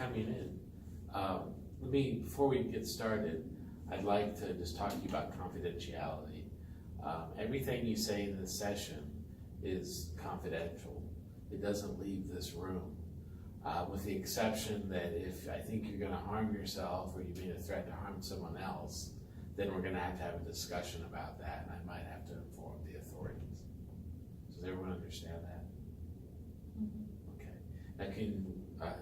coming in. Before we get started, I'd like to just talk to you about confidentiality. Everything you say in this session is confidential. It doesn't leave this room, with the exception that if I think you're gonna harm yourself or you made a threat to harm someone else, then we're gonna have to have a discussion about that, and I might have to inform the authorities. Does everyone understand that? Okay. Now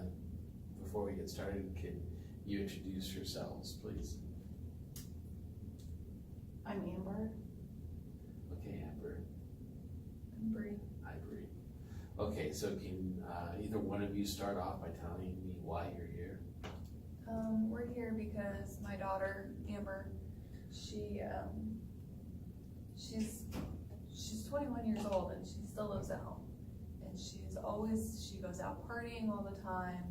before we get started, can you introduce yourselves, please? I'm Amber. Okay, Amber. I'm Bree. Hi, Bree. Okay, so can either one of you start off by telling me why you're here? We're here because my daughter, Amber, she's 21 years old and she still lives at home. And she goes out partying all the time.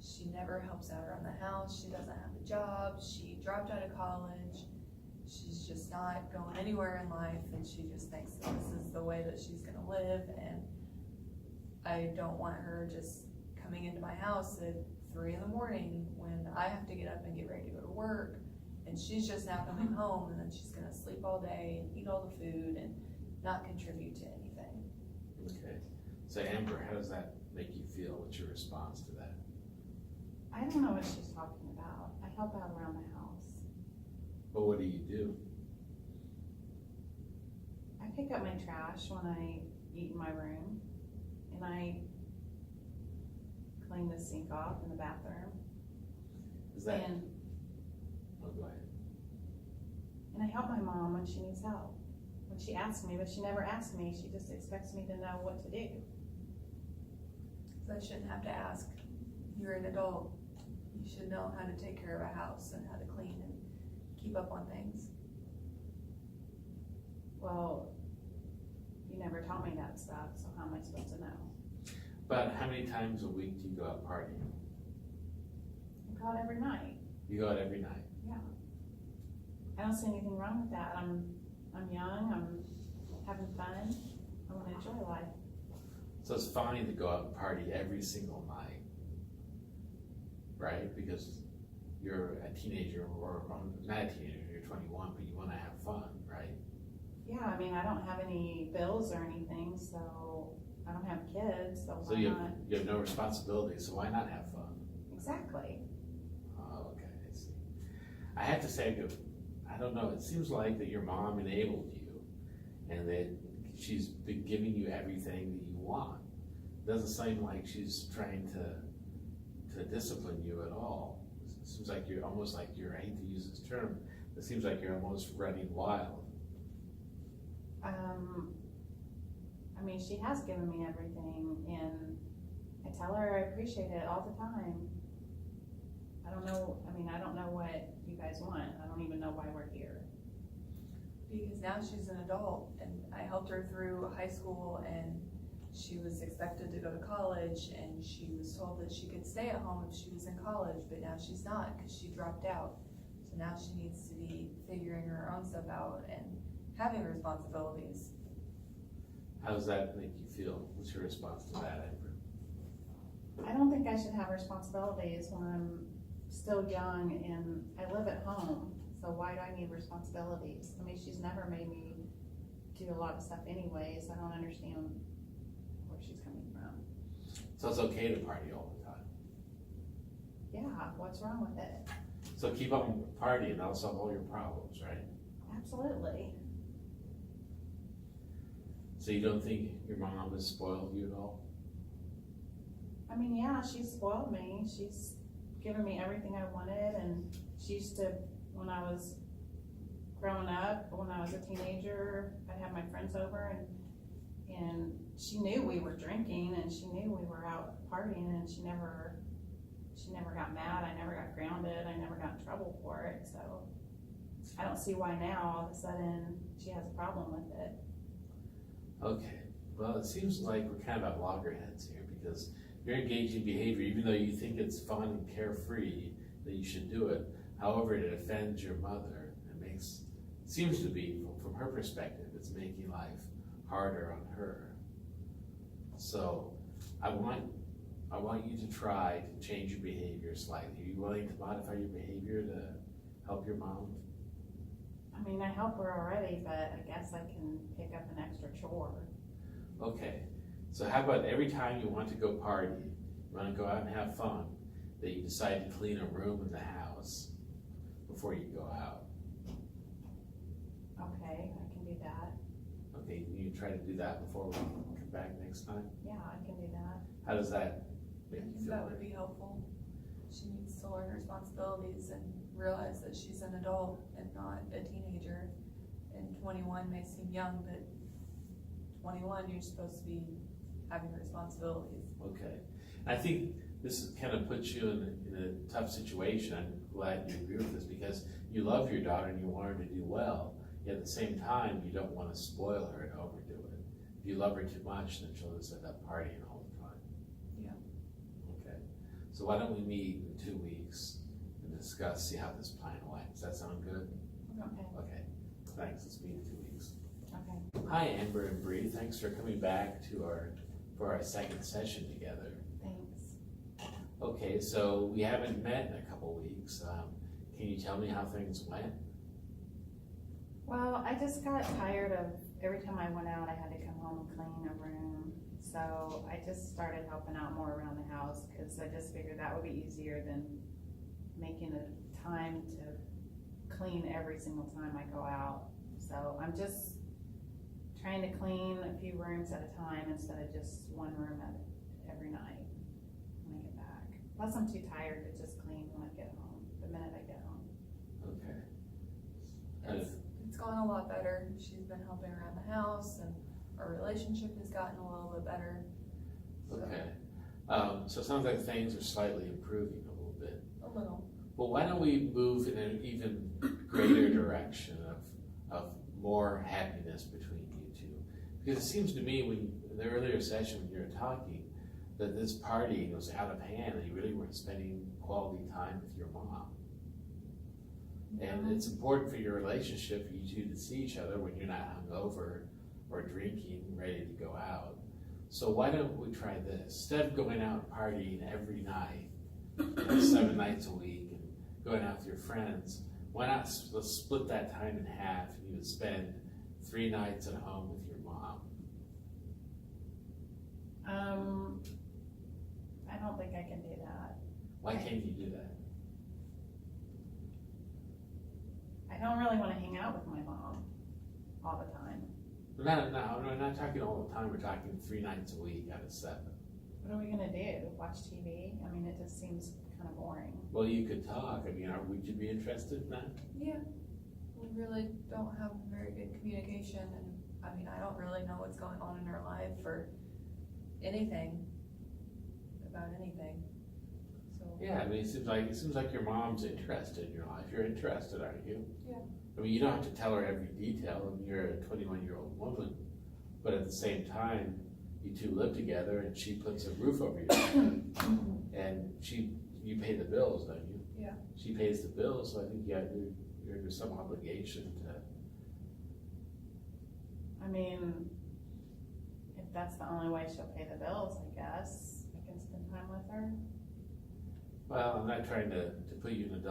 She never helps out around the house. She doesn't have a job. She dropped out of college. She's just not going anywhere in life, and she just thinks that this is the way that she's gonna live, and I don't want her just coming into my house at 3 in the morning when I have to get up and get ready to go to work, and she's just now coming home, and then she's gonna sleep all day and eat all the food and not contribute to anything. Okay. So Amber, how does that make you feel? What's your response to that? I don't know what she's talking about. I help out around the house. But what do you do? I pick up my trash when I eat in my room, and I clean the sink off in the bathroom. Is that? And Oh, go ahead. I help my mom when she needs help. When she asks me, but she never asks me. She just expects me to know what to do. So I shouldn't have to ask. You're an adult. You should know how to take care of a house and how to clean and keep up on things. Well, you never taught me that stuff, so how am I supposed to know? But how many times a week do you go out partying? I go out every night. You go out every night? Yeah. I don't see anything wrong with that. I'm young, I'm having fun, I wanna enjoy life. So it's fine to go out and party every single night, right? Because you're a teenager, or not a teenager, you're 21, but you wanna have fun, right? Yeah, I mean, I don't have any bills or anything, so I don't have kids, so So why you not? have no responsibility, so why not have fun? Exactly. Oh, okay, I see. I have to say, I don't know, it seems like that your mom enabled you and that she's been giving you everything that you want. It doesn't seem like she's trying to discipline you at all. It seems like you're almost like I hate to use this term, it seems like you're almost running wild. I mean, she has given me everything, and I tell her I appreciate it all the time. I don't know what you guys want. I don't even know why we're here. Because now she's an adult, and I helped her through high school, and she was expected to go to college, and she was told that she could stay at home if she was in college, but now she's not because she dropped out. So now she needs to be figuring her own stuff out and having responsibilities. How does that make you feel? What's your response to that, Amber? I don't think I should have responsibilities when I'm still young and I live at home, so why do I need responsibilities? I mean, she's never made me do a lot of stuff anyways. I don't understand where she's coming from. So it's okay to party all the time? Yeah, what's wrong with it? So keep on partying and that'll solve all your problems, right? Absolutely. So you don't think your mom has spoiled you at all? I mean, yeah, she's spoiled me. She's given me everything I wanted, and she used to, when I was growing up, when I was a teenager, I'd have my friends over, and she knew we were drinking, and she knew we were out partying, and she never got mad. I never got grounded. I never got in trouble for it. So I don't see why now all of a sudden she has a problem with it. Okay, well, it seems like we're kind of at loggerheads here because you're engaging behavior, even though you think it's fun and carefree, that you should do it. However, it offends your mother. It seems to be, from her perspective, it's making life harder on her. So I want I want you to try to change your behavior slightly. Are you willing to modify your behavior to help your mom? I mean, I help her already, but I guess I can pick up an extra chore. Okay, so how about every time you want to go party, you want to go out and have fun, that you decide to clean a room in the house before you go out? Okay, I can do that. Okay, you try to do that before we come back next time? Yeah, I can do that. How does that I make you think feel? that would be helpful. She needs to learn responsibilities and realize that she's an adult and not a teenager. And 21 may seem young, but 21, you're supposed to be having responsibilities. Okay, I think this kind of puts you in a tough situation. I'm glad you agree with this because you love your daughter and you want her to do well. Yet at the same time, you don't want to spoil her and overdo it. If you love her too much, then she'll just end up partying all the time. Yeah. Okay, so why don't we meet in 2 weeks and discuss, see how this plan went? Does that sound good? Okay, Okay, thanks. Let's meet in 2 weeks. okay, Hi, Amber and Bree. Thanks for coming back to for our second session together. thanks. Okay, so we haven't met in a couple weeks. Can you tell me how things went? Well, I just got tired of every time I went out, I had to come home and clean a room. So I just started helping out more around the house because I just figured that would be easier than making a time to clean every single time I go out. So I'm just trying to clean a few rooms at a time instead of just one room every night when I get back. Plus I'm too tired to just clean when I get home, the minute I get home. Okay. It's gone a lot better. She's been helping around the house and our relationship has gotten a little bit better. So, Okay. So it sounds like things are slightly improving a little bit. a little. Well, why don't we move in an even greater direction of more happiness between you two? Because it seems to me when in the earlier session when you were talking that this party was out of hand and you really weren't spending quality time with your mom. And it's important for your relationship for you two to see each other when you're not hungover or drinking, ready to go out. So why don't we try this? Instead of going out and partying every night, 7 nights a week, and going out with your friends, why not let's split that time in half and you would spend 3 nights at home with your mom? I don't think I can do that. Why can't you do that? I don't really want to hang out with my mom all the time. We're not talking all the time, we're talking 3 nights a week out of 7. What are we gonna do? Watch TV? I mean, it just seems kind of boring. Well, you could talk, would you be interested in that? Yeah. We really don't have very good communication and I don't really know what's going on in her life or anything about anything. So. Yeah, it seems like your mom's interested in your life. You're interested, aren't you? Yeah. You don't have to tell her every detail. You're a 21-year-old woman, but at the same time, you two live together, and she puts a roof over your head, and you pay the bills, don't you? Yeah. She pays the bills, so I think you're under some obligation to. I mean, if that's the only way she'll pay the bills, I guess I can spend time with her. Well, I'm not trying to put you in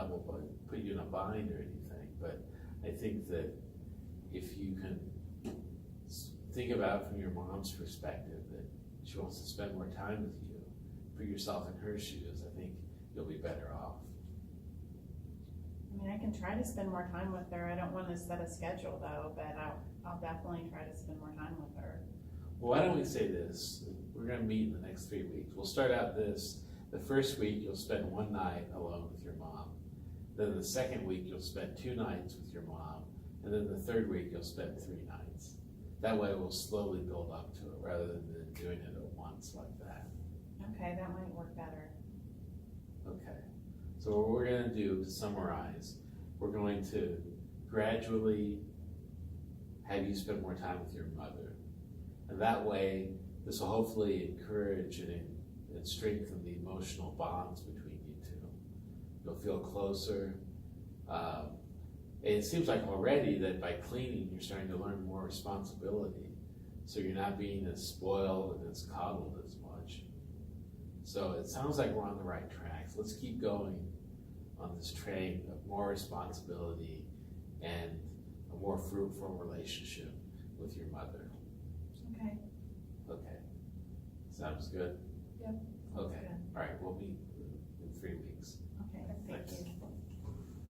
put you in a bind or anything, but I think that if you can think about from your mom's perspective that she wants to spend more time with you, put yourself in her shoes, I think you'll be better off. I mean, I can try to spend more time with her. I don't want to set a schedule though, but I'll definitely try to spend more time with her. Well, why don't we say this? We're gonna meet in the next 3 weeks. We'll start out the first week you'll spend 1 night alone with your mom. Then the second week you'll spend 2 nights with your mom. And then the third week you'll spend 3 nights. That way we'll slowly build up to it rather than doing it at once like that. Okay, that might work better. Okay. So what we're gonna do, to summarize, we're going to gradually have you spend more time with your mother. And that way, this will hopefully encourage and strengthen the emotional bonds between you two. You'll feel closer. And it seems like already that by cleaning, you're starting to learn more responsibility. So you're not being as spoiled and as coddled as much. So it sounds like we're on the right track. So let's keep going on this train of more responsibility and a more fruitful relationship with your mother. Okay. Okay. Sounds good? Yep. Okay, Good. all right, we'll meet in 3 weeks. Okay, thank Thanks. you.